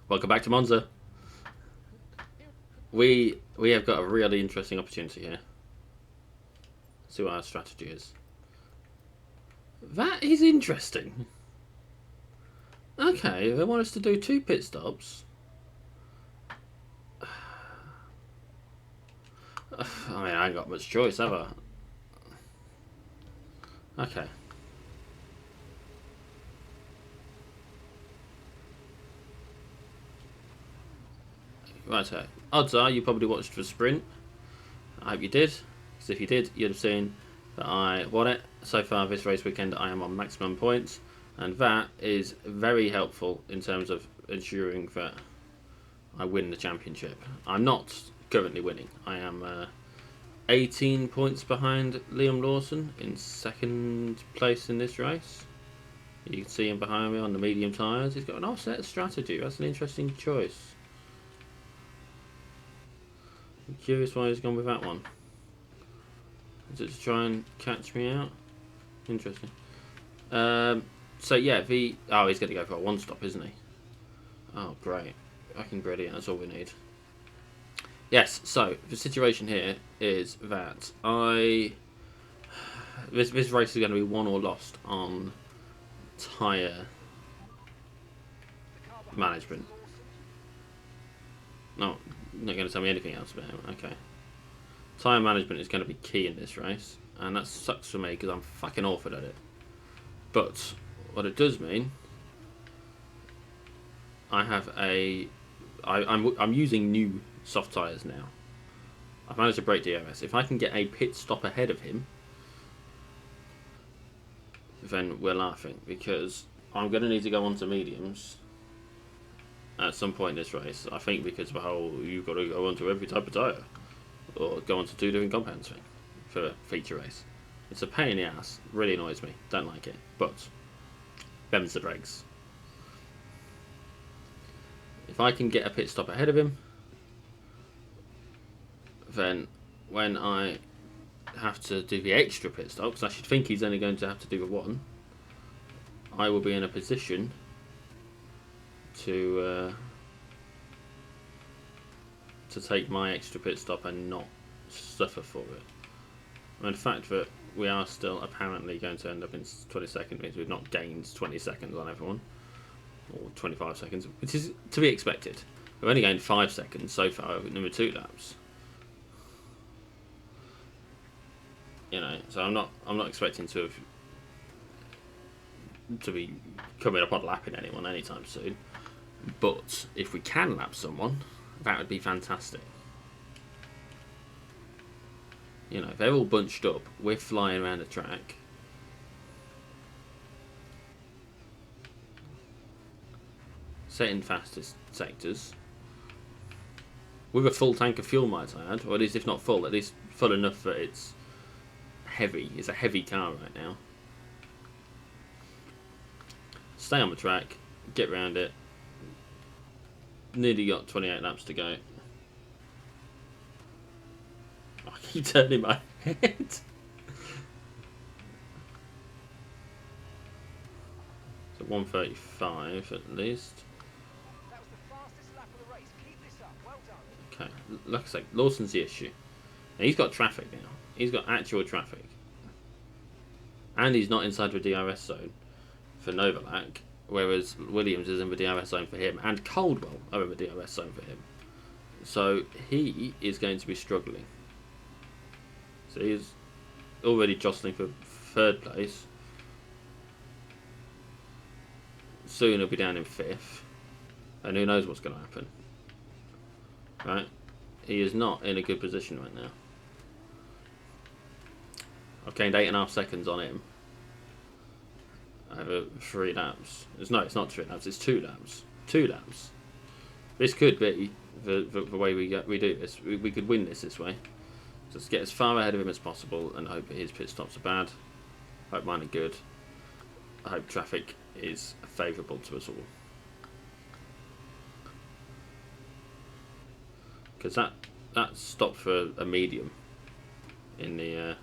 Welcome back to Monza. We have got a really interesting opportunity here. See what our strategy is. That is interesting. Okay, they want us to do 2 pit stops. I mean, I ain't got much choice, have I? Okay. Right, so odds are you probably watched the sprint. I hope you did, because if you did, you'd have seen that I won it. So far this race weekend I am on maximum points, and that is very helpful in terms of ensuring that I win the championship. I'm not currently winning. I am 18 points behind Liam Lawson in 2nd place in this race. You can see him behind me on the medium tyres. He's got an offset strategy. That's an interesting choice. I'm curious why he's gone with that one. Is it to try and catch me out? Interesting. So yeah, he's going to go for a 1-stop, isn't he? Oh, great. Fucking brilliant. That's all we need. Yes, so the situation here is that this race is going to be won or lost on tyre management. No, not going to tell me anything else about him. Okay. Tyre management is going to be key in this race, and that sucks for me because I'm fucking awful at it. But what it does mean, I'm using new soft tyres now. I've managed to break DRS. If I can get a pit stop ahead of him, then we're laughing, because I'm going to need to go on to mediums at some point in this race. I think because of the whole you've got to go onto every type of tyre or go onto 2 different compounds thing for a feature race. It's a pain in the ass. Really annoys me. Don't like it. But them's the breaks. If I can get a pit stop ahead of him, then when I have to do the extra pit stop, because I should think he's only going to have to do the 1, I will be in a position to take my extra pit stop and not suffer for it. And the fact that we are still apparently going to end up in 22nd means we've not gained 20 seconds on everyone, or 25 seconds, which is to be expected. We've only gained 5 seconds so far over number 2 laps. You know, so I'm not expecting to be coming up on lapping anyone anytime soon. But if we can lap someone, that would be fantastic. You know, if they're all bunched up, we're flying around the track. Setting fastest sectors. With a full tank of fuel, might I add. Or at least, if not full, at least full enough that it's heavy. It's a heavy car right now. Stay on the track. Get round it. Nearly got 28 laps to go. I keep turning my head. So 1:35 at least. That was the fastest lap of the race. Keep this up. Well done. Okay, like I say, Lawson's the issue. Now, he's got traffic now. He's got actual traffic. And he's not inside the DRS zone for Novalak, whereas Williams is in the DRS zone for him, and Caldwell are in the DRS zone for him. So he is going to be struggling. So he's already jostling for 3rd place. Soon he'll be down in 5th. And who knows what's going to happen. Right? He is not in a good position right now. I've gained 8.5 seconds on him over 3 laps. It's not 3 laps, it's 2 laps. 2 laps. This could be the way we do this. We could win this way. Just get as far ahead of him as possible and hope his pit stops are bad. Hope mine are good. I hope traffic is favourable to us all. Because that stopped for a medium in the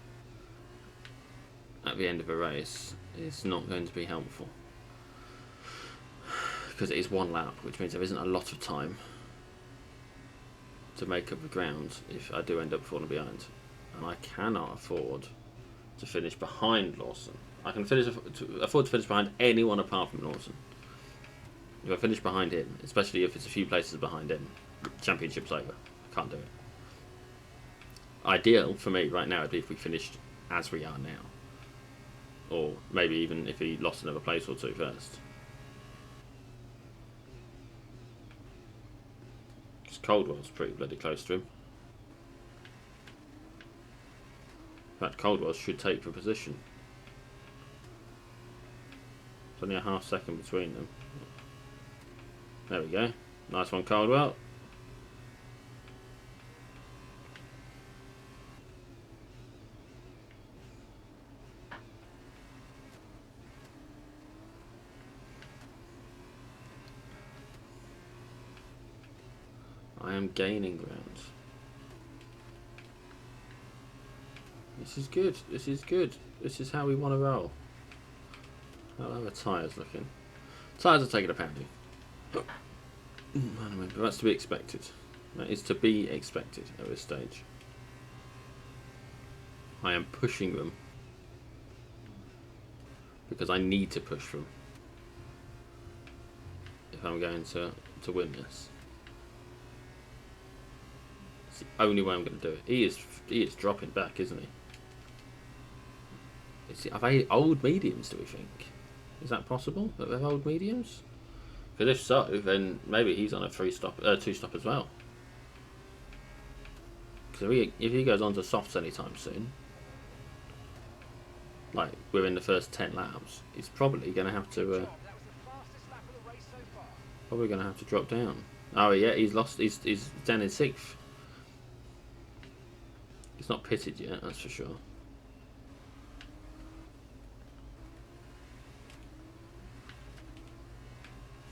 at the end of a race is not going to be helpful. because it is one lap, which means there isn't a lot of time to make up the ground if I do end up falling behind. And I cannot afford to finish behind Lawson. I can afford to finish behind anyone apart from Lawson. If I finish behind him, especially if it's a few places behind him, championship's over. I can't do it. Ideal for me right now would be if we finished as we are now. Or maybe even if he lost another place or two first. Because Coldwell's pretty bloody close to him. In fact, Coldwell should take the position. There's only a half second between them. There we go. Nice one, Coldwell. I am gaining ground. This is good. This is good. This is how we want to roll. How are the tyres looking? Tyres are taking a pounding. But that's to be expected. That is to be expected at this stage. I am pushing them because I need to push them if I'm going to win this. It's the only way I'm going to do it. He is dropping back, isn't he? Are they old mediums, do we think? Is that possible that they're old mediums? Because if so, then maybe he's on a two-stop as well. Because if he goes on to softs anytime soon, like within the first 10 laps, he's probably going to have to drop down. Oh yeah, he's lost. He's down in 6th. He's not pitted yet, that's for sure.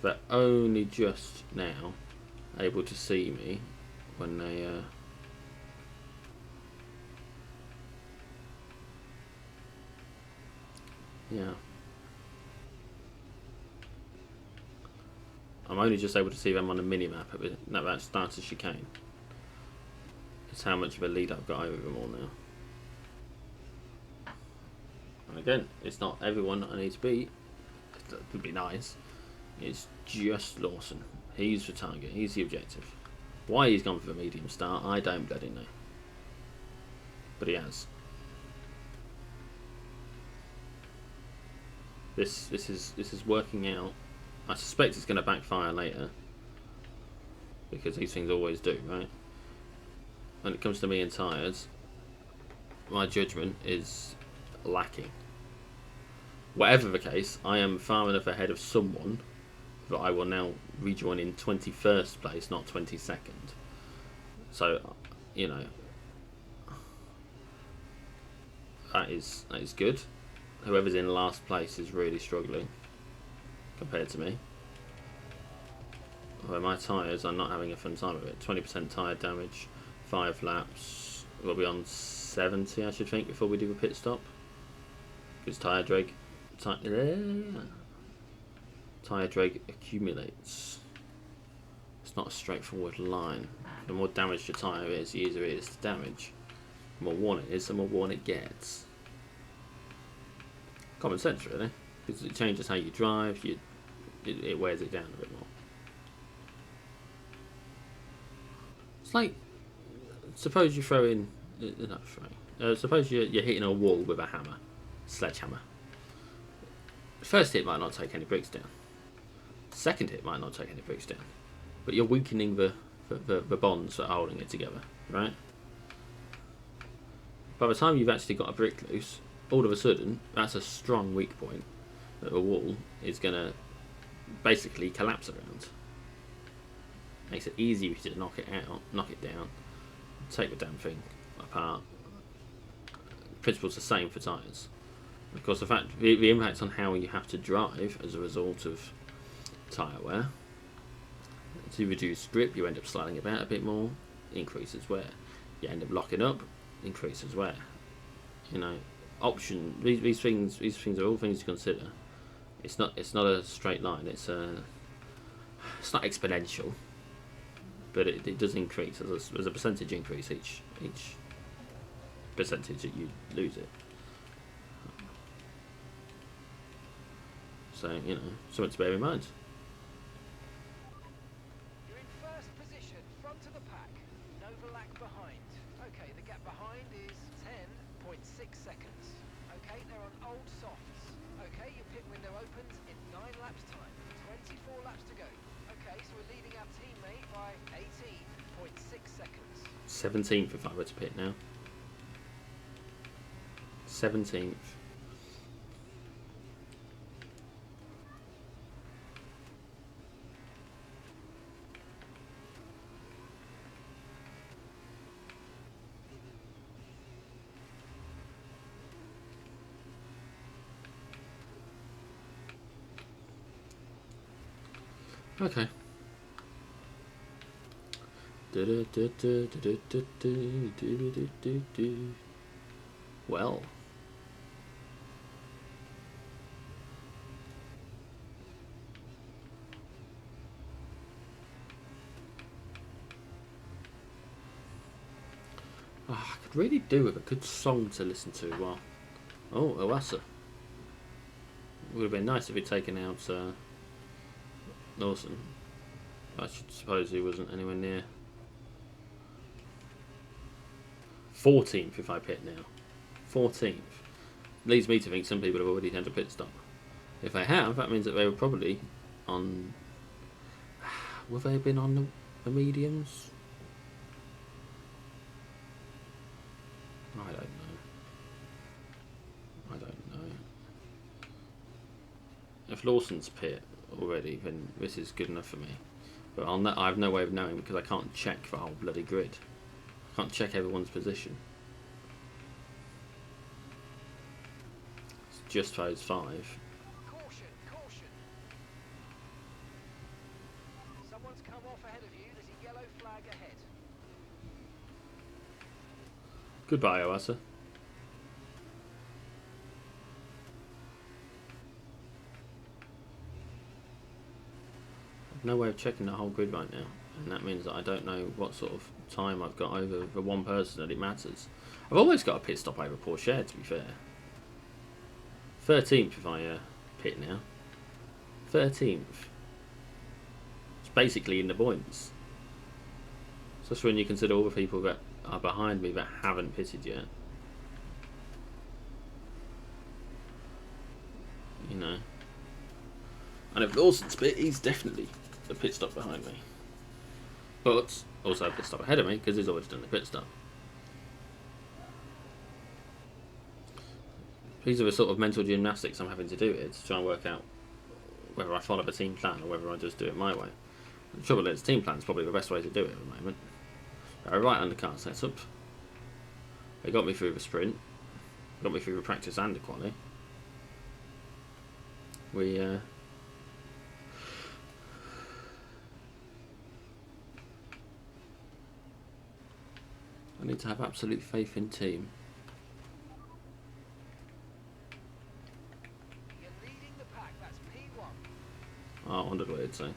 They're only just now able to see me when they yeah. I'm only just able to see them on the mini-map at that start of chicane. That's how much of a lead I've got over them all now. And again, it's not everyone I need to beat. It would be nice. It's just Lawson. He's the target. He's the objective. Why he's gone for the medium start, I don't bloody know. But he has. This is working out. I suspect it's going to backfire later, because these things always do, right? When it comes to me and tyres, my judgment is lacking. Whatever the case, I am far enough ahead of someone that I will now rejoin in 21st place, not 22nd. So, you know, that is good. Whoever's in last place is really struggling compared to me. Although my tyres are not having a fun time of it. 20% tyre damage, 5 laps. We'll be on 70, I should think, before we do a pit stop. Because tyre drag accumulates. It's not a straightforward line. The more damage your tyre is, the easier it is to damage. The more worn it is, the more worn it gets. Common sense, really, because it changes how you drive. It wears it down a bit more. It's like, suppose you throw in, suppose you're hitting a wall with a hammer, sledgehammer. First hit might not take any bricks down. Second hit might not take any bricks down, but you're weakening the bonds that are holding it together, right? By the time you've actually got a brick loose, all of a sudden, that's a strong weak point that a wall is going to basically collapse around. Makes it easier to knock it out, knock it down, take the damn thing apart. The principle's the same for tyres. Of course, the fact the impact on how you have to drive as a result of tyre wear. To reduce grip, you end up sliding about a bit more, increases wear. You end up locking up, increases wear. You know, these things are all things to consider. It's not a straight line. It's a It's not exponential, but it does increase. There's a percentage increase each percentage that you lose it. So, you know, something to bear in mind. You're in first position, front of the pack. Novalak behind. Okay, the gap behind is 10.6 seconds. Okay, they're on old softs. Okay, your pit window opens in 9 laps time. 24 laps to go. Okay, so we're leading our teammate by 18.6 seconds. 17th if I were to pit now. 17th. Okay. Well. Oh, I could really do with a good song to listen to while... Oh, Oasa. It would have been nice if he'd taken out Lawson. I should suppose he wasn't anywhere near. 14th if I pit now. 14th. Leads me to think some people have already had a pit stop. If they have, that means that they were probably on... Would they have been on the mediums? I don't know. If Lawson's pit already, then this is good enough for me. But I have no way of knowing because I can't check the whole bloody grid. I can't check everyone's position. It's just those 5. Caution, caution. Someone's come off ahead of you. There's a yellow flag ahead. Goodbye, Oasa. No way of checking the whole grid right now, and that means that I don't know what sort of time I've got over the one person that it matters. I've always got a pit stop over Porsche, to be fair. 13th if I pit now. 13th. It's basically in the points. Especially when you consider all the people that are behind me that haven't pitted yet. You know. And if Lawson's pit, he's definitely the pit stop behind me. But also a pit stop ahead of me because he's always done the pit stop. These are the sort of mental gymnastics I'm having to do here to try and work out whether I follow the team plan or whether I just do it my way. The trouble is, team plan is probably the best way to do it at the moment. They're right undercar setup. They got me through the sprint, got me through the practice and the quali. I need to have absolute faith in team. You're leading the pack. That's P1. Oh, I wondered what it'd say.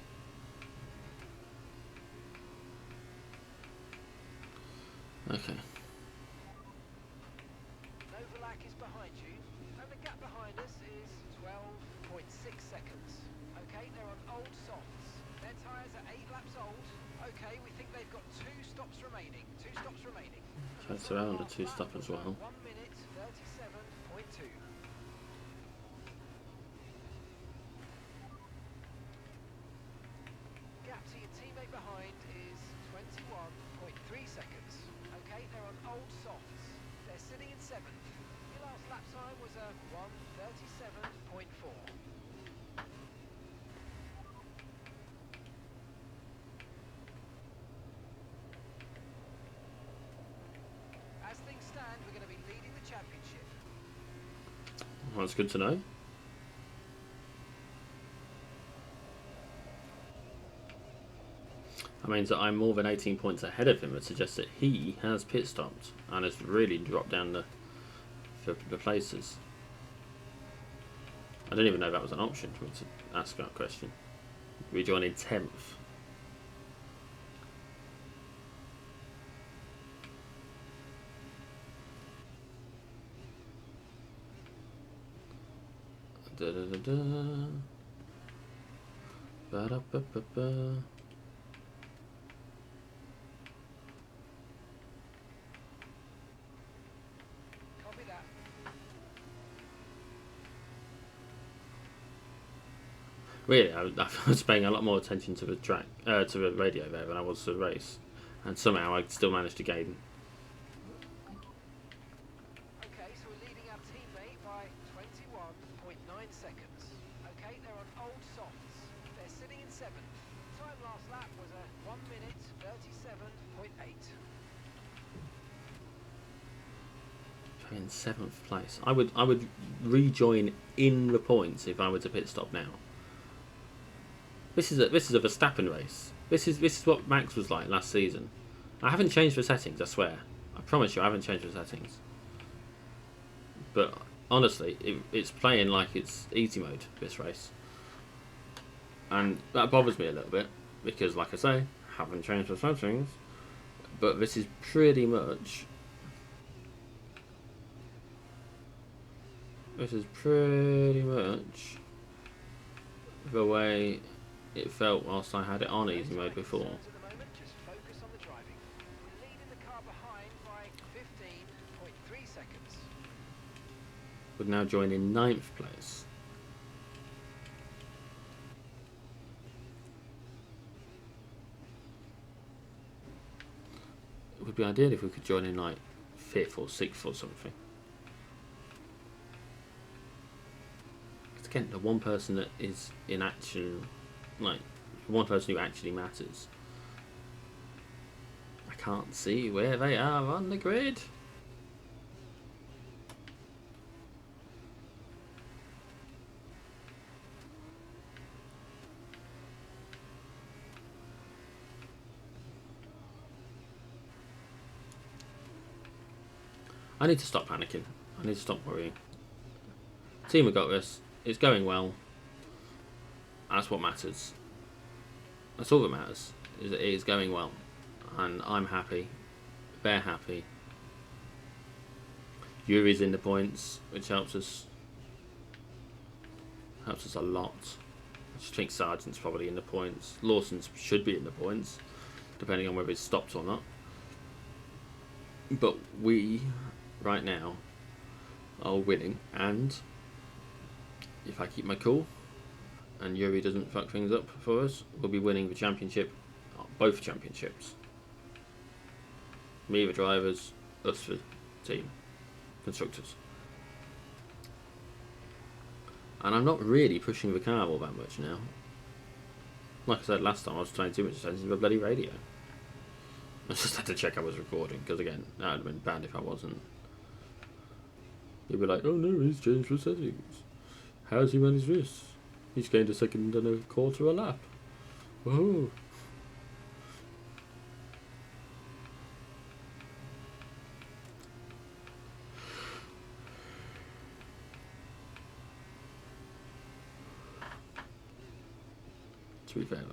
Okay. Novalak is behind you, and the gap behind us is 12.6 seconds. Okay, they're on old softs. Their tyres are 8 laps old. Okay, we think they've got 2 stops remaining. 2 stops remaining. So it's around a 2-stop as well. 1 minute 37.2. Gap to your teammate behind is 21.3 seconds. Okay, they're on old softs. They're sitting in 7th. Your last lap time was a 1:37.4. As things stand, we're going to be leading the championship. Well, that's good to know. That means that I'm more than 18 points ahead of him. It suggests that he has pit stopped and has really dropped down the places. I didn't even know that was an option for me to ask that question. Rejoining 10th. Da da da da. Ba da ba ba ba. Copy that. Really, I was paying a lot more attention to the track, to the radio there than I was to the race, and somehow I still managed to gain. Okay, so we're leading our teammate by 21.9 seconds. Okay, they're on old softs. They're sitting in 7th. Time last lap was a 1 minute 37.8. In 7th place, I would rejoin in the points if I were to pit stop now. This is a Verstappen race. This is what Max was like last season. I haven't changed the settings, I swear. I promise you, I haven't changed the settings. But honestly, it's playing like it's easy mode, this race. And that bothers me a little bit, because like I say, I haven't changed the settings. But this is pretty much... This is pretty much the way it felt whilst I had it on easy mode before. Just focus on the driving. We're leading the car behind by 15.3 seconds. Would now join in 9th place. It would be ideal if we could join in like 5th or 6th or something. Because again, the one person that is in action, like one person who actually matters, I can't see where they are on the grid. I need to stop panicking. I need to stop worrying. Team have got this. It's going well. That's what matters. That's all that matters. Is that it is going well, and I'm happy. They're happy. Yuri's in the points, which helps us. Helps us a lot. I just think Sargent's probably in the points. Lawson's should be in the points, depending on whether it's stopped or not. But we, right now, are winning, and if I keep my cool and Yuri doesn't fuck things up for us, we'll be winning the championship, both championships. Me the drivers, us the team, constructors. And I'm not really pushing the car all that much now. Like I said last time, I was paying too much attention to the bloody radio. I just had to check I was recording, because again, that would have been bad if I wasn't. You'd be like, oh no, he's changed the settings. How's he managed this? He's gained a second and a quarter a lap. Whoa. To be fair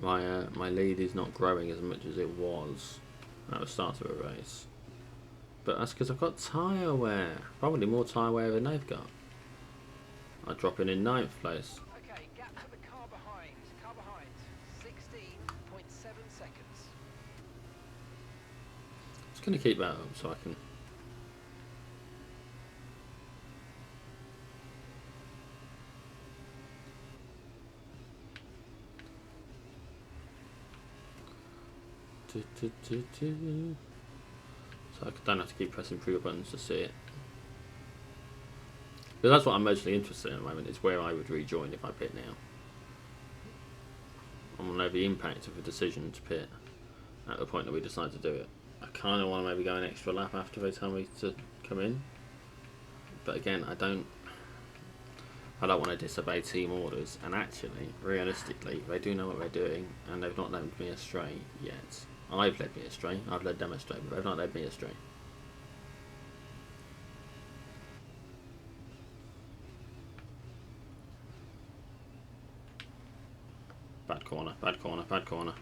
though, my lead is not growing as much as it was at the start of a race. But that's because I've got tyre wear. Probably more tyre wear than they've got. I drop in 9th place. Okay, gap to the car behind. Car behind, 16.7 seconds. Just going to keep that up so I can... So I don't have to keep pressing through the buttons to see it. But that's what I'm mostly interested in at the moment, is where I would rejoin if I pit now. I want to know the impact of the decision to pit at the point that we decide to do it. I kind of want to maybe go an extra lap after they tell me to come in. But again, I don't want to disobey team orders, and actually, realistically, they do know what they're doing, and they've not led me astray yet. I've led me astray, I've led them astray, but they've not led me astray. Bad corner, bad corner, bad corner.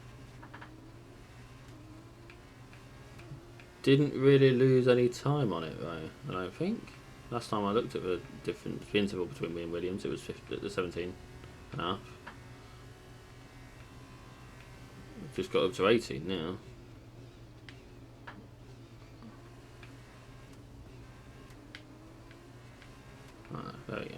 Didn't really lose any time on it though, I don't think. Last time I looked at the difference, the interval between me and Williams, it was 17 and a half. Just got up to 18 now. Ah, there we go.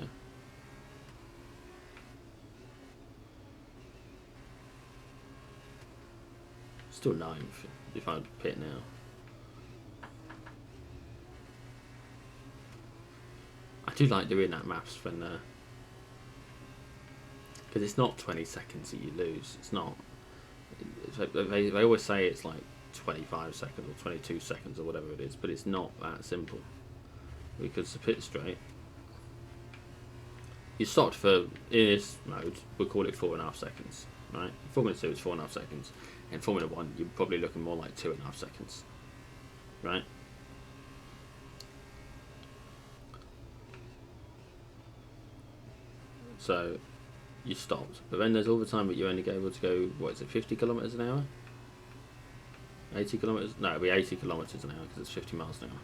Still 9th if I pit now. I do like doing that maths when, because it's not 20 seconds that you lose. It's not. It's like they always say it's like 25 seconds or 22 seconds or whatever it is, but it's not that simple. Because the pit straight, you stopped for, in this mode, we'll call it 4.5 seconds, right? Formula 2 is 4.5 seconds. In Formula 1, you're probably looking more like 2.5 seconds, right? So you stopped, but then there's all the time that you're only able to go, what is it, 50 kilometers an hour? 80 kilometers? No, it'll be 80 kilometers an hour because it's 50 miles an hour.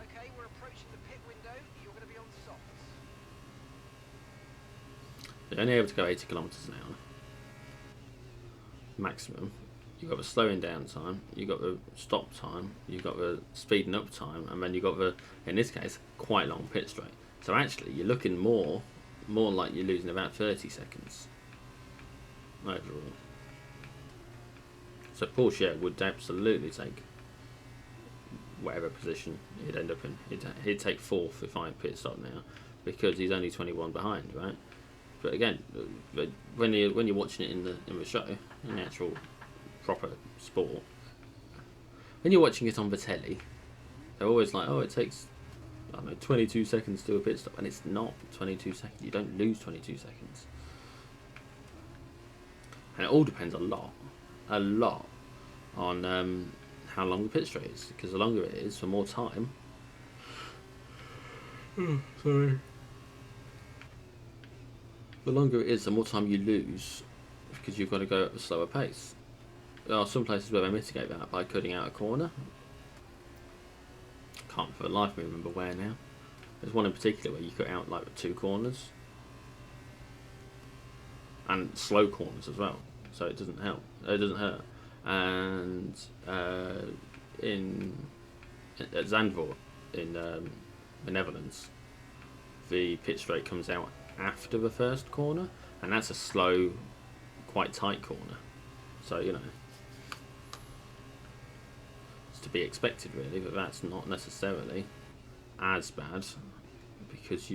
Okay, we're approaching the pit window. You're going to be on softs. You're only able to go 80 kilometers an hour maximum. You've got the slowing down time, you've got the stop time, you've got the speeding up time, and then you've got the, in this case, quite long pit straight. So actually, you're looking more like you're losing about 30 seconds overall. So Porsche would absolutely take whatever position he'd end up in. He'd take 4th if I pit stop now, because he's only 21 behind, right? But again, when you're watching it in the show, in the actual proper sport, when you're watching it on the telly, they're always like, oh, it takes, I don't know, 22 seconds to do a pit stop, and it's not 22 seconds. You don't lose 22 seconds, and it all depends a lot on how long the pit straight is, because the longer it is, for more time. Sorry. The longer it is, the more time you lose, because you've got to go at a slower pace. There are some places where they mitigate that by cutting out a corner. Can't for the life of me remember where now. There's one in particular where you cut out like 2 corners. And slow corners as well, so it doesn't help. It doesn't hurt. And at Zandvoort in the Netherlands, the pit straight comes out after the first corner, and that's a slow, quite tight corner. So you know, it's to be expected really, but that's not necessarily as bad, because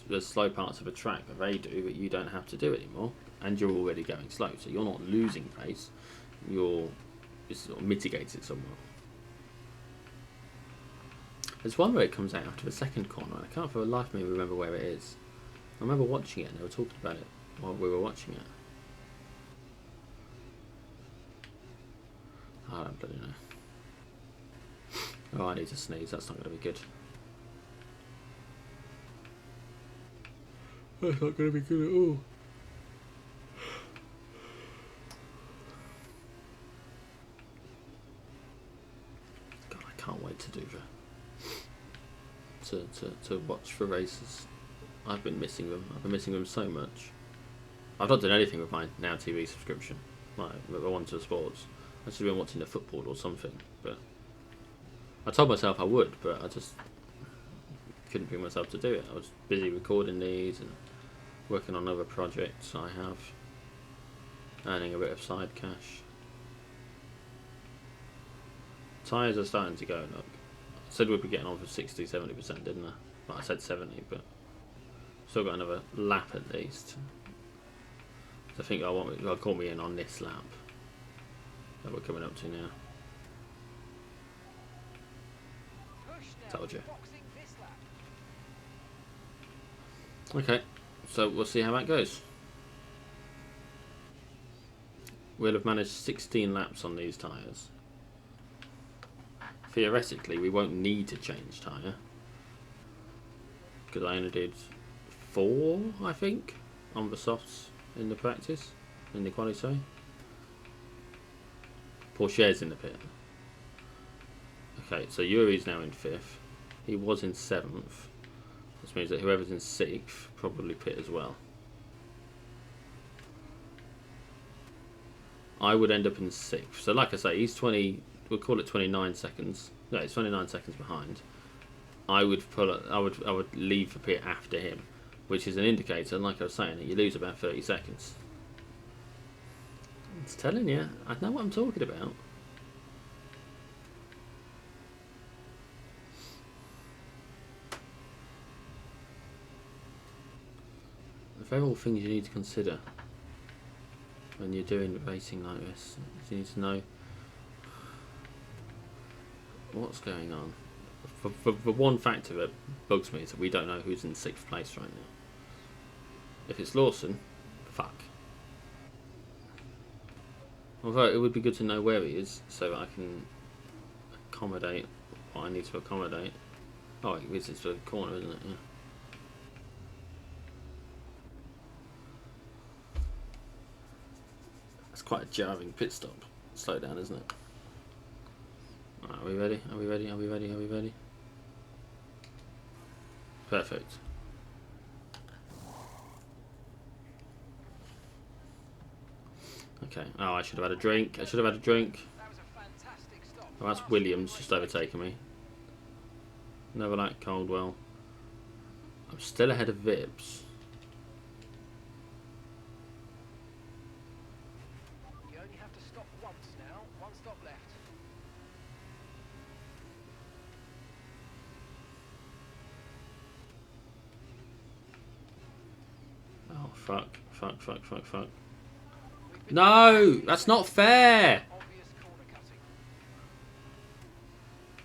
there's slow parts of a track that they do that you don't have to do anymore, and you're already going slow, so you're not losing pace. It's sort of mitigated somewhat. There's one where it comes out after the second corner. I can't for the life of me remember where it is. I remember watching it and they were talking about it while we were watching it. I don't bloody know. Oh, I need to sneeze. That's not going to be good. That's not going to be good at all. God, I can't wait to do to watch the races. I've been missing them. I've been missing them so much. I've not done anything with my Now TV subscription, like the one to sports. I've just been watching the football or something. But I told myself I would, but I just couldn't bring myself to do it. I was busy recording these and working on other projects I have, earning a bit of side cash. Tyres are starting to go, look. I said we'd be getting on for 60-70%, didn't I? Well, I said 70, but still got another lap at least. So I think I'll call me in on this lap that we're coming up to now. Told you. Okay, so we'll see how that goes. We'll have managed 16 laps on these tyres. Theoretically, we won't need to change tyre, because I only did 4, I think, on the softs in the practice, in the quality, sorry. Pourchaire's in the pit. Okay, so Yuri's now in 5th. He was in 7th. This means that whoever's in 6th probably pit as well. I would end up in 6th. So like I say, he's 20, we'll call it 29 seconds. No, it's 29 seconds behind. I would leave the pit after him, which is an indicator, and like I was saying, that you lose about 30 seconds. It's telling you, I know what I'm talking about. They're all things you need to consider when you're doing racing like this. You need to know what's going on. The one factor that bugs me is that we don't know who's in 6th place right now. If it's Lawson, fuck. Although it would be good to know where he is so that I can accommodate what I need to accommodate. Oh, it is the corner, isn't it? Yeah. It's quite a jarring pit stop. Slow down, isn't it? Alright, are we ready? Are we ready? Are we ready? Are we ready? Perfect. Okay. Oh, I should have had a drink. I should have had a drink. Oh, that's Williams just overtaking me. Novalak, Caldwell. I'm still ahead of Vips. You only have to stop once now. One stop left. Oh, fuck. Fuck, fuck, fuck, fuck. No! That's not fair! Obvious corner cutting.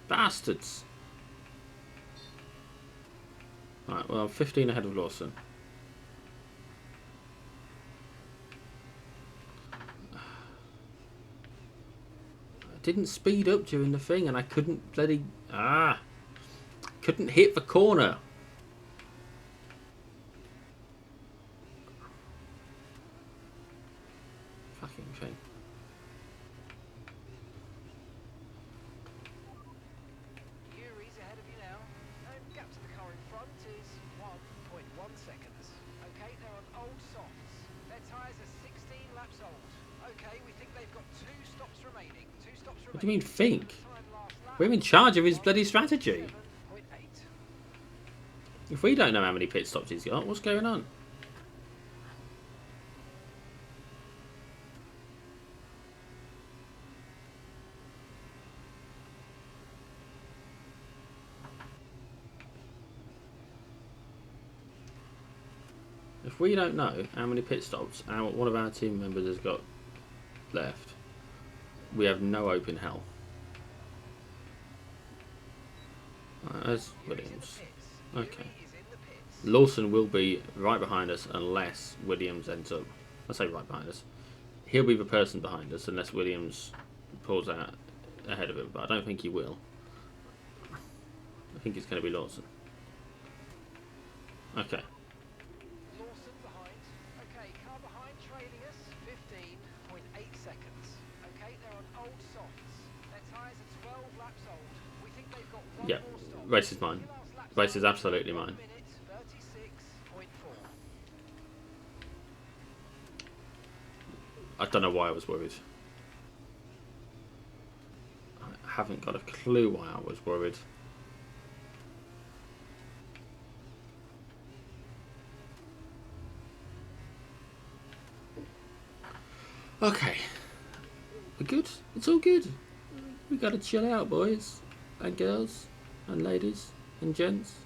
Bastards! Alright, well, 15 ahead of Lawson. I didn't speed up during the thing and I couldn't bloody... couldn't hit the corner. Fucking thing. Yuri's ahead of you now. And gap to the car in front is 1.1 seconds. Okay, they're on old softs. Their tyres are 16 laps old. Okay, we think they've got 2 stops remaining. 2 stops remaining. What do you mean think? We're in charge of his bloody strategy. 7.8. If we don't know how many pit stops he's got, what's going on? If we don't know how many pit stops one of our team members has got left, we have no open hell. Right, there's Williams. Okay. Lawson will be right behind us unless Williams ends up... I say right behind us. He'll be the person behind us unless Williams pulls out ahead of him, but I don't think he will. I think it's going to be Lawson. Okay. Lawson behind. Okay, car behind trailing us 15.8 seconds. Okay, they're on old softs. Their tyres are 12 laps old. We think they've got one Yeah, more stop. race is mine. Race is absolutely mine. 36.4. I don't know why I was worried. I haven't got a clue why I was worried. Okay. We're good. It's all good. We gotta chill out, boys and girls and ladies and gents.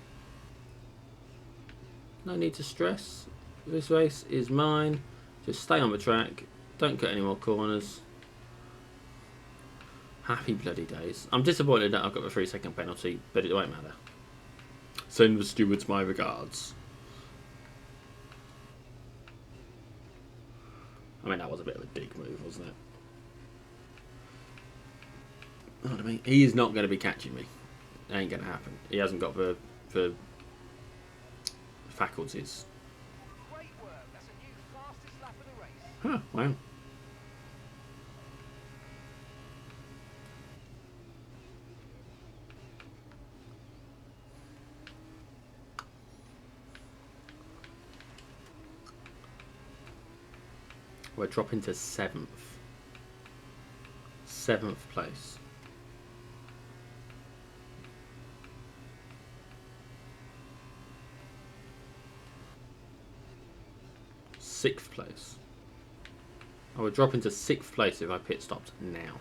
No need to stress. This race is mine. Just stay on the track. Don't cut any more corners. Happy bloody days. I'm disappointed that I've got the 3-second penalty, but it won't matter. Send the stewards my regards. I mean, that was a bit of a dig move, wasn't it? You know what I mean? He is not going to be catching me. It ain't going to happen. He hasn't got the faculties. Great work. That's a new fastest lap of Huh, wow. We're dropping to 7th. 7th place. Sixth place. Oh, we're dropping to 6th place if I pit stopped now.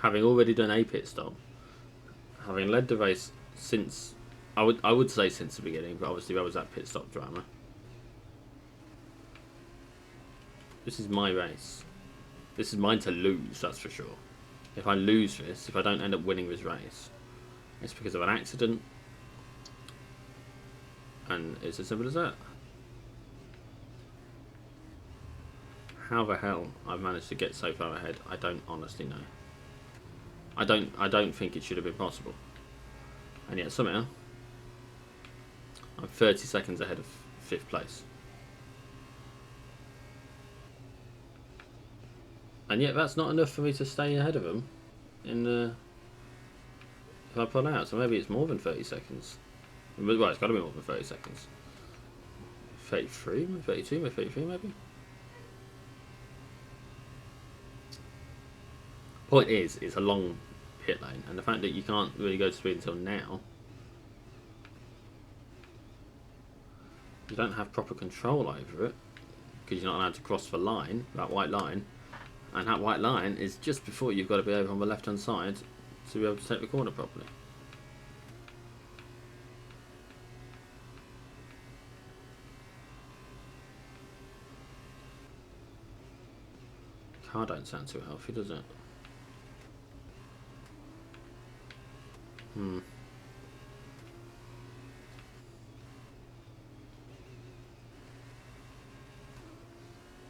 Having already done a pit stop, having led the race since, I would say since the beginning, but obviously there was that pit stop drama. This is my race. This is mine to lose, that's for sure. If I lose this, if I don't end up winning this race, it's because of an accident. And it's as simple as that. How the hell I've managed to get so far ahead, I don't honestly know. I don't think it should have been possible. And yet somehow I'm 30 seconds ahead of 5th place. And yet that's not enough for me to stay ahead of them in the, if I pull out. So maybe it's more than 30 seconds. Well, it's got to be more than 30 seconds. 33, 32, 33 maybe. Point is, it's a long pit lane, and the fact that you can't really go to speed until now, you don't have proper control over it because you're not allowed to cross the line, that white line, and that white line is just before you've got to be over on the left hand side to be able to take the corner properly. Car don't sound too healthy, does it?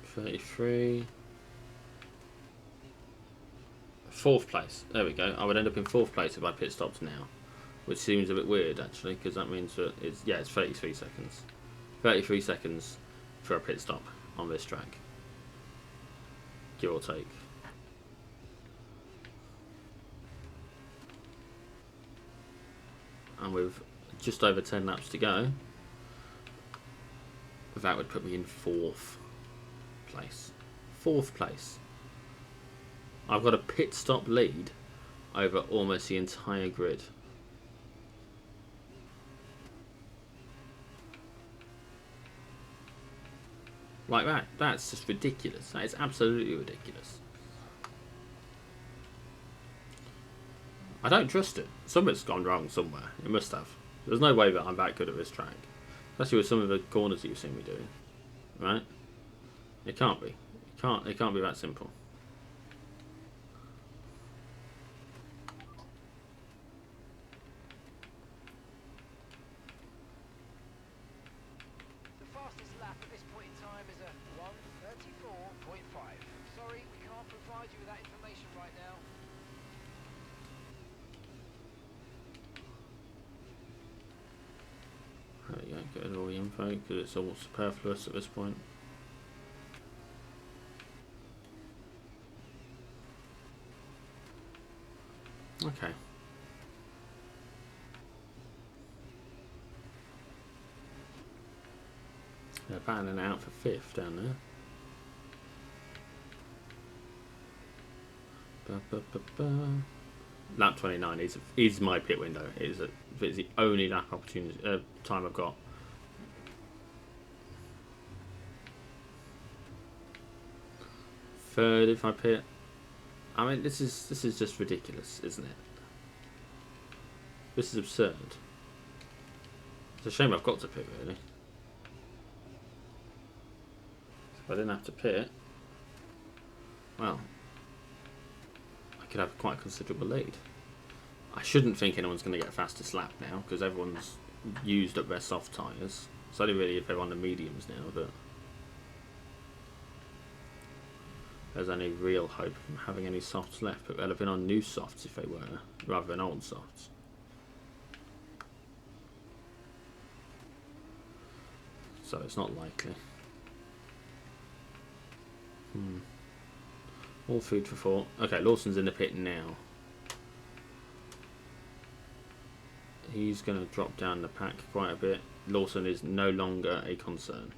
33. 4th place. There we go. I would end up in 4th place if I pit stopped now, which seems a bit weird actually, because that means that it's 33 seconds. 33 seconds for a pit stop on this track, give or take. And with just over 10 laps to go, that would put me in 4th place. 4th place. I've got a pit stop lead over almost the entire grid. Like that. That's just ridiculous. That is absolutely ridiculous. I don't trust it. Something's gone wrong somewhere. It must have. There's no way that I'm that good at this track. Especially with some of the corners that you've seen me doing. Right? It can't be. It can't be that simple. The fastest lap at this point in time is a 1:34.5. Sorry, we can't provide you with that information right now. There you go, get rid of all the info because it's all superfluous at this point. Okay. They're battling out for 5th down there. Lap 29 is my pit window. It's the only lap opportunity time I've got. Third if I pit. I mean, this is just ridiculous, isn't it? This is absurd. It's a shame I've got to pit, really. If I didn't have to pit, well, I could have quite a considerable lead. I shouldn't think anyone's going to get fastest lap now because everyone's used up their soft tyres. It's only really if they're on the mediums now that there's any real hope of them having any softs left, but they'll have been on new softs if they were, rather than old softs. so it's not likely. All food for thought. Okay, Lawson's in the pit now. He's going to drop down the pack quite a bit. Lawson is no longer a concern.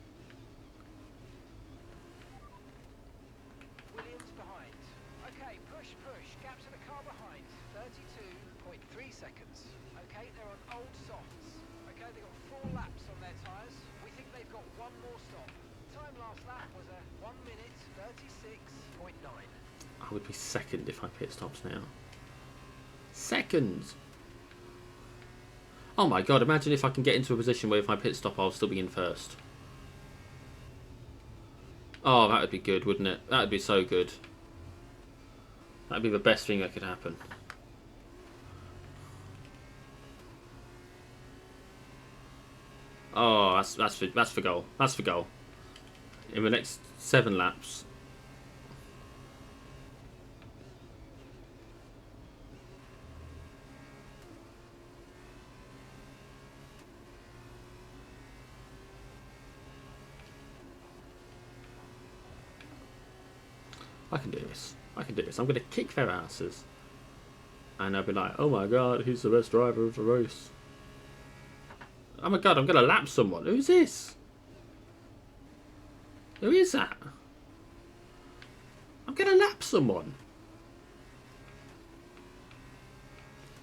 Williams behind. Okay, push. Gap to the car behind. 32.3 seconds. Okay, they're on old softs. Okay, they've got 4 laps on their tyres. We think they've got 1 more stop. Time last lap was a 1 minute 36.9. I would be second if I pit stops now. Second! Oh my god, imagine if I can get into a position where if I pit stop I'll still be in first. Oh, that would be good, wouldn't it? That would be so good. That would be the best thing that could happen. Oh, that's for goal. That's for goal. In the next 7 laps. I can do this. I can do this. I'm going to kick their asses. And I'll be like, oh my god, he's the best driver of the race. Oh my god, I'm going to lap someone. Who's this? Who is that? I'm going to lap someone.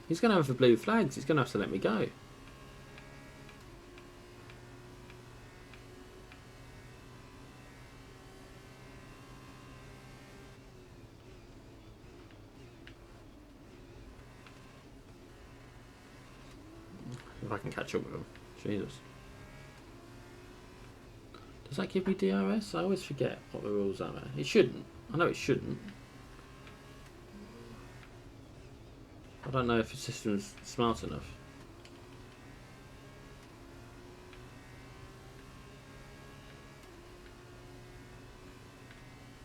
He's going to have the blue flags. He's going to have to let me go. If I can catch up with him. Jesus. Does that give me DRS? I always forget what the rules are there. It shouldn't. I know it shouldn't. I don't know if the system's smart enough.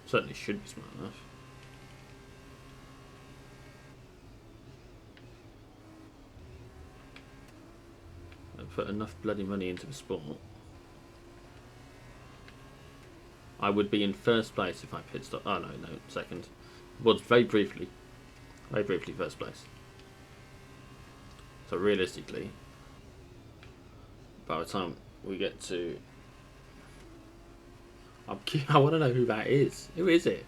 Certainly should be smart enough. I've put enough bloody money into the sport. I would be in first place if I pit stop. Oh no, second. Was very briefly first place. So realistically, by the time we get to, I want to know who that is. Who is it?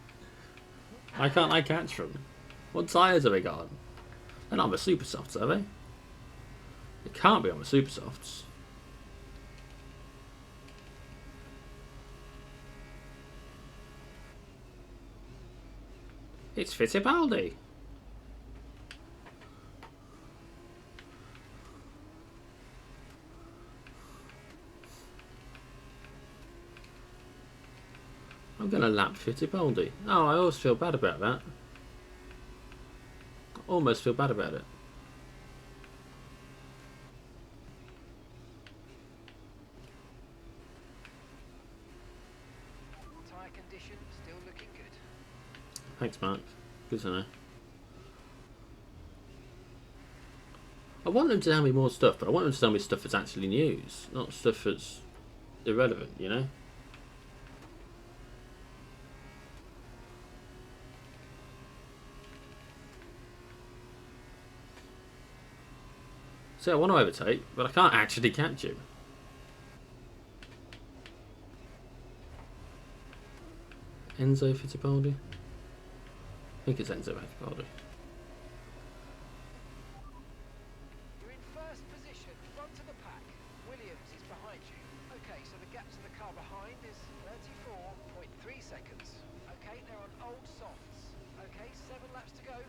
Why can't I catch them? What tyres have they got? They're not on the super softs, are they? It can't be on the super softs. It's Fittipaldi. I'm going to lap Fittipaldi. Oh, I always feel bad about that. Almost feel bad about it. Tyre condition still looking good. Thanks, Mark. Good to know. I want them to tell me more stuff, but I want them to tell me stuff that's actually news, not stuff that's irrelevant, you know? See, I want to overtake, but I can't actually catch him. Enzo Fittipaldi? I think it's Enzo Fittipaldi. You're in first position, front of the pack. Williams is behind you. Okay, so the gap to the car behind is 34.3 seconds. Okay, they're on old softs. Okay, 7 laps to go.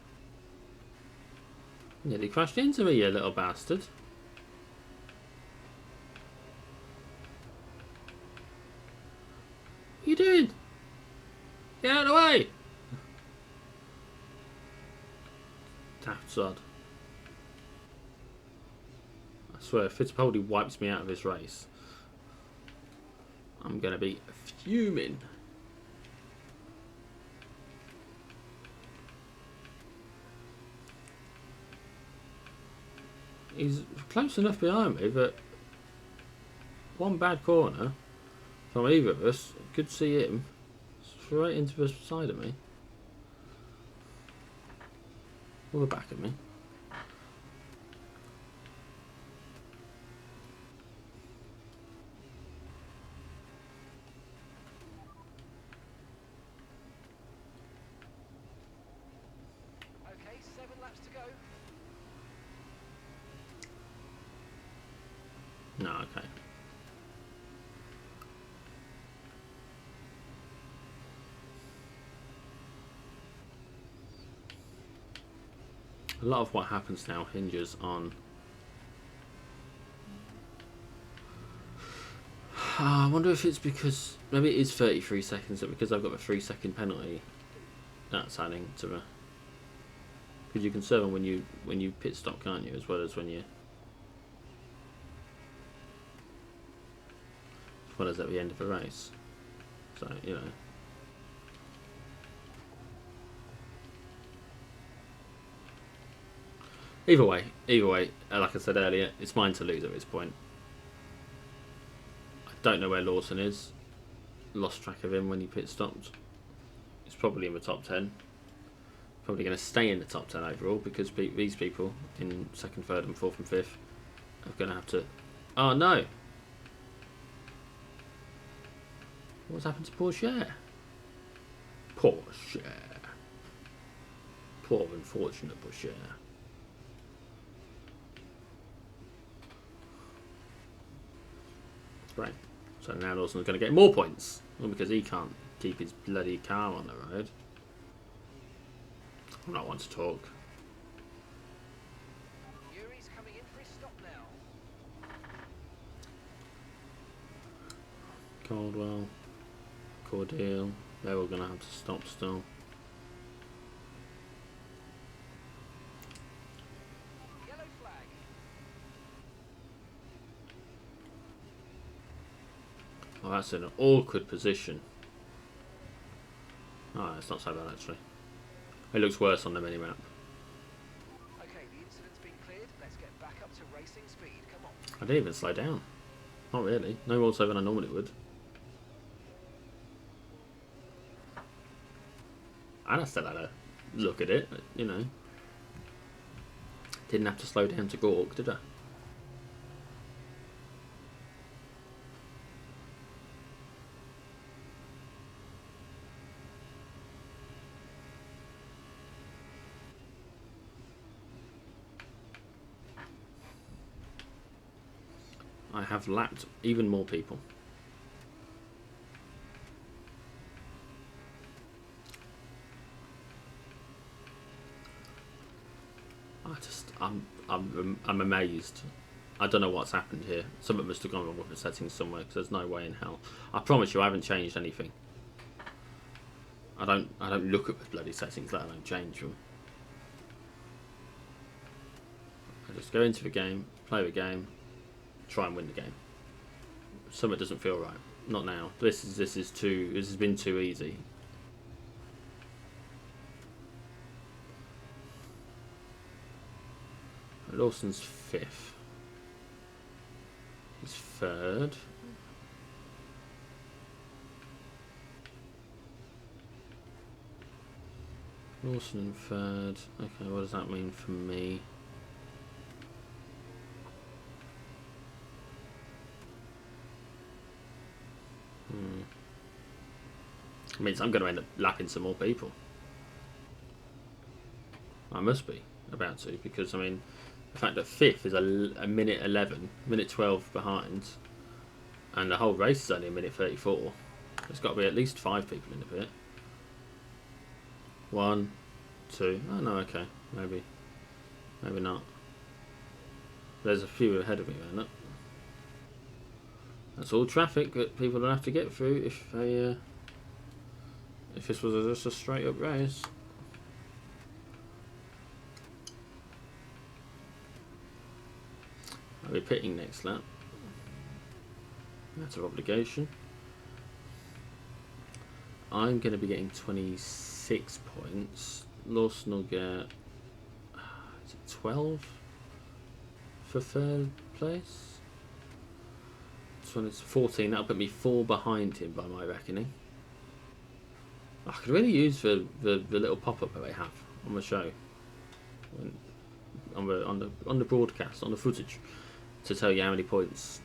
Nearly crashed into me, you little bastard. What are you doing? Get out of the way! Daft sod. I swear, if Fittipaldi wipes me out of this race, I'm going to be fuming. He's close enough behind me that one bad corner from either of us. Could see him straight into the side of me. Or the back of me. Okay, 7 laps to go. No, okay. A lot of what happens now hinges on... I wonder if it's because... Maybe it is 33 seconds, but because I've got the 3-second penalty, that's adding to the... Because you can serve them when you pit stop, can't you? As well as when you... As well as at the end of the race. So, you know... Either way, like I said earlier, it's mine to lose at this point. I don't know where Lawson is. Lost track of him when he pit stopped. He's probably in the top 10. Probably going to stay in the top 10 overall because these people in 2nd, 3rd and 4th and 5th are going to have to... Oh no! What's happened to Porsche? Porsche. Poor unfortunate Porsche. Right. So now Lawson's going to get more points. Well, because he can't keep his bloody car on the road. I'm not one to talk. Yuri's coming in for his stop now. Caldwell. Cordeal. They're all going to have to stop still. Yellow flag. Oh, that's in an awkward position. Oh, it's not so bad actually. It looks worse on the mini-map. Okay, the incident's been cleared. Let's get back up to racing speed. Come on. I didn't even slow down. Not really. No more so than I normally would. And I still had a look at it, but, you know. Didn't have to slow down to gawk, did I? I have lapped even more people. I'm amazed. I don't know what's happened here. Something must have gone wrong with the settings somewhere because there's no way in hell. I promise you, I haven't changed anything. I don't look at the bloody settings, let alone change them. I just go into the game, play the game, try and win the game. Something doesn't feel right. Not now. This has been too easy. Lawson's 5th. He's 3rd. Lawson 3rd. Okay, what does that mean for me? It means I'm going to end up lapping some more people. I must be about to, because I mean, the fact that 5th is a minute 11, minute 12 behind, and the whole race is only a minute 34. There's got to be at least 5 people in the pit. 1, 2. Oh no, okay, maybe not. There's a few ahead of me, man. That's all traffic that people will have to get through if they if this was just a straight up race. I'll be pitting next lap. Matter of obligation. I'm going to be getting 26 points. Lawson will get is it 12 for 3rd place? This one is 14. That'll put me 4 behind him by my reckoning. I could really use the little pop-up that they have on the show, on the broadcast, on the footage, to tell you how many points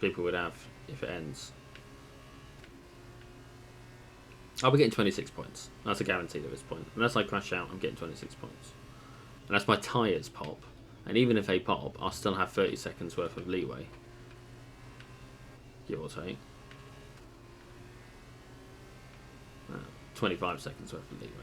people would have if it ends. I'll be getting 26 points. That's a guarantee at this point. Unless I crash out, I'm getting 26 points. Unless my tyres pop. And even if they pop, I'll still have 30 seconds worth of leeway. Give or take. 25 seconds worth of leeway.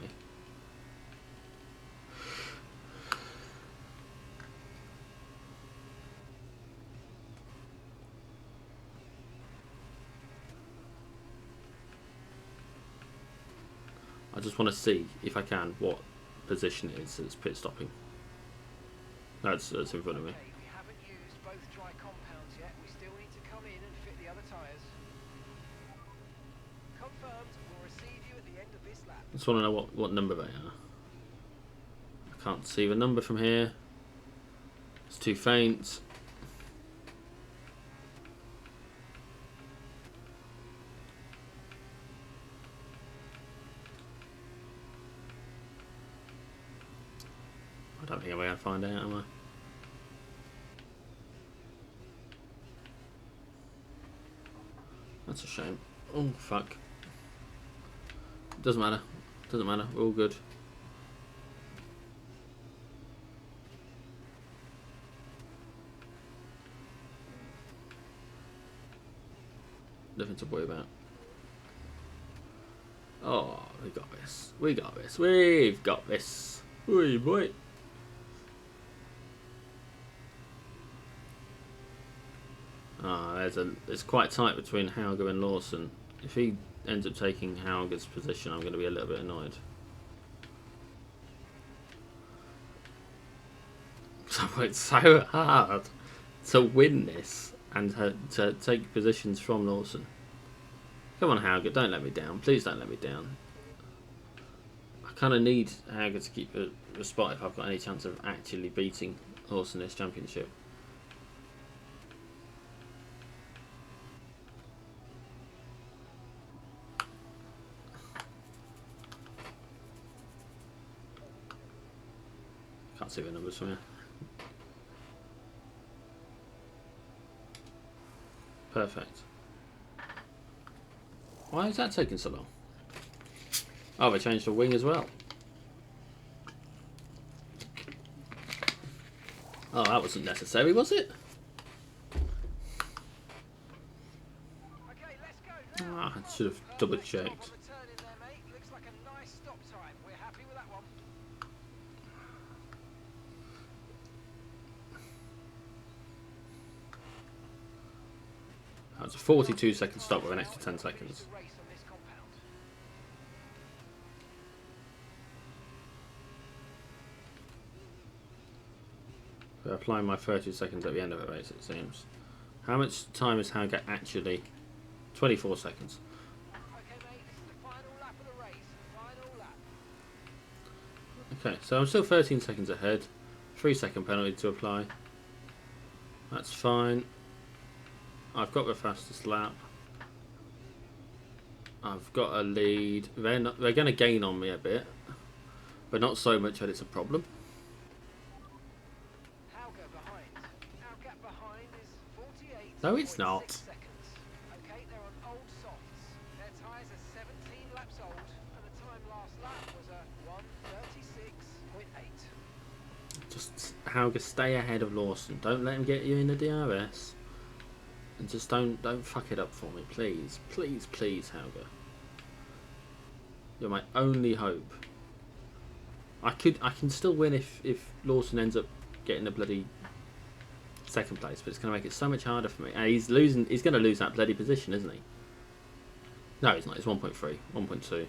I just want to see, if I can, what position it is that's pit stopping. That's in front of me. Okay, we haven't used both dry compounds yet. We still need to come in and fit the other tyres. Confirmed. We'll receive you at the end of this lap. I just want to know what number they are. I can't see the number from here. It's too faint. I don't think I'm going to find out, am I? That's a shame. Oh, fuck. Doesn't matter. Doesn't matter. We're all good. Nothing to worry about. Oh, we got this. We got this. We've got this. Oi, boy. It's quite tight between Hauger and Lawson. If he ends up taking Hauger's position, I'm going to be a little bit annoyed. It's so hard to win this and to take positions from Lawson. Come on, Hauger, don't let me down. Please don't let me down. I kind of need Hauger to keep the spot if I've got any chance of actually beating Lawson this championship. Can't see the numbers from here. Perfect. Why is that taking so long? Oh, they changed the wing as well. Oh, that wasn't necessary, was it? Okay, let's go now. Ah, I should have double checked. Looks like a nice stop time. We're happy with that one. That's a 42-second stop with an extra 10 seconds. We're applying my 30 seconds at the end of the race, it seems. How much time is Hauger actually? 24 seconds. Okay, mate, this is the final lap of the race. Final lap. Okay, so I'm still 13 seconds ahead. 3-second penalty to apply. That's fine. I've got the fastest lap. I've got a lead. They're going to gain on me a bit, but not so much that it's a problem. Hauger behind. Our gap behind is 48. No, it's not. Seconds. Okay, they're on old softs. Their tyres are 17 laps old, and the time last lap was a 1:36.8. Just Hauger, stay ahead of Lawson. Don't let him get you in the DRS. And just don't fuck it up for me, please. Please, please, Hauger. You're my only hope. I can still win if Lawson ends up getting a bloody second place, but it's gonna make it so much harder for me. And he's gonna lose that bloody position, isn't he? No, he's not. It's 1.3, 1.2,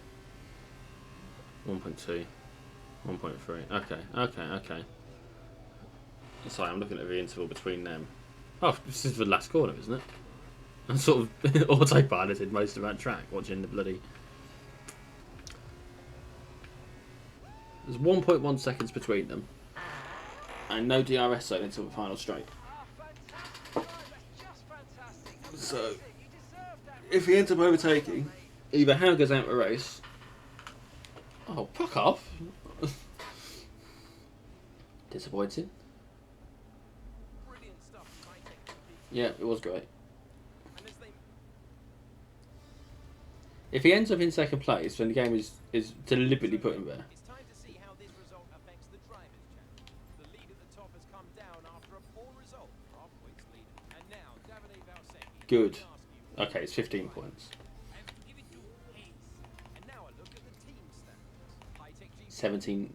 1.2, 1.3. Okay. Sorry, I'm looking at the interval between them. Oh, this is the last corner, isn't it? I'm sort of autopiloted most of that track, watching the bloody... There's 1.1 seconds between them. And no DRS zone until the final straight. Fantastic. That's just fantastic. So, You deserved that. if he ends up overtaking, either Howard goes out of the race. Oh, fuck off. Disappointing. Brilliant stuff from High Tech GP. Yeah, it was great. And as they If he ends up in second place, then the game is deliberately put him there. It's time to see how this result affects the drivers' challenge. The lead at the top has come down after a poor result for our points leader. And now, Davide Valsecchi. Good. Okay, it's 15 points. I have to give it to Hayes. And now a look at the team standings. High-Tech GP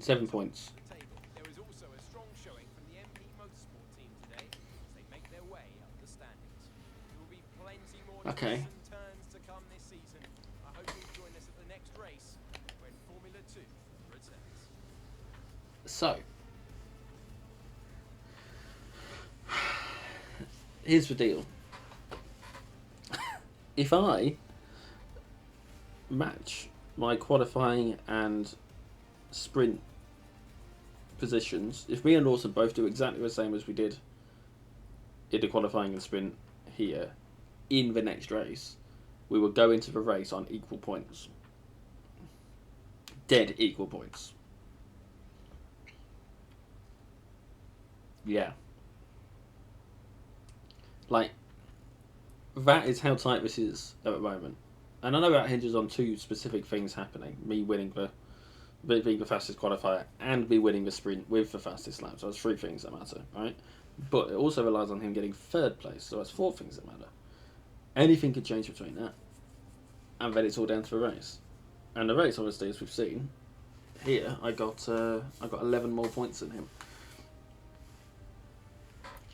7 points. table. There is also a strong showing from the MP Motorsport team today as they make their way up the standings. There will be plenty more Okay. twists and turns to come this season. I hope you'll join us at the next race when Formula 2 returns. So, here's the deal. If I match my qualifying and sprint positions, if me and Lawson both do exactly the same as we did in the qualifying and sprint here in the next race, we will go into the race on equal points. Dead equal points. Yeah. Like, that is how tight this is at the moment. And I know that hinges on two specific things happening. Me winning being the fastest qualifier and me winning the sprint with the fastest lap. So that's three things that matter, right? But it also relies on him getting third place. So that's four things that matter. Anything could change between that. And then it's all down to the race. And the race, obviously, as we've seen, here I got 11 more points than him.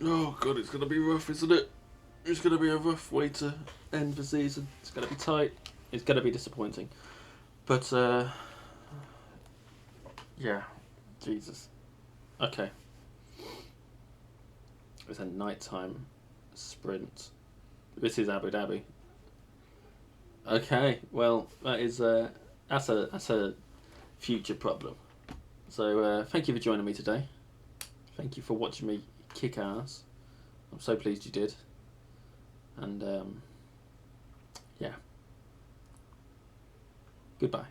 Oh god, it's gonna be rough, isn't it? It's gonna be a rough way to end the season. It's gonna be tight. It's gonna be disappointing. But yeah, Jesus. Okay. It's a nighttime sprint. This is Abu Dhabi. Okay, well that is that's a future problem. So thank you for joining me today. Thank you for watching me kick ass. I'm so pleased you did. And yeah. Goodbye.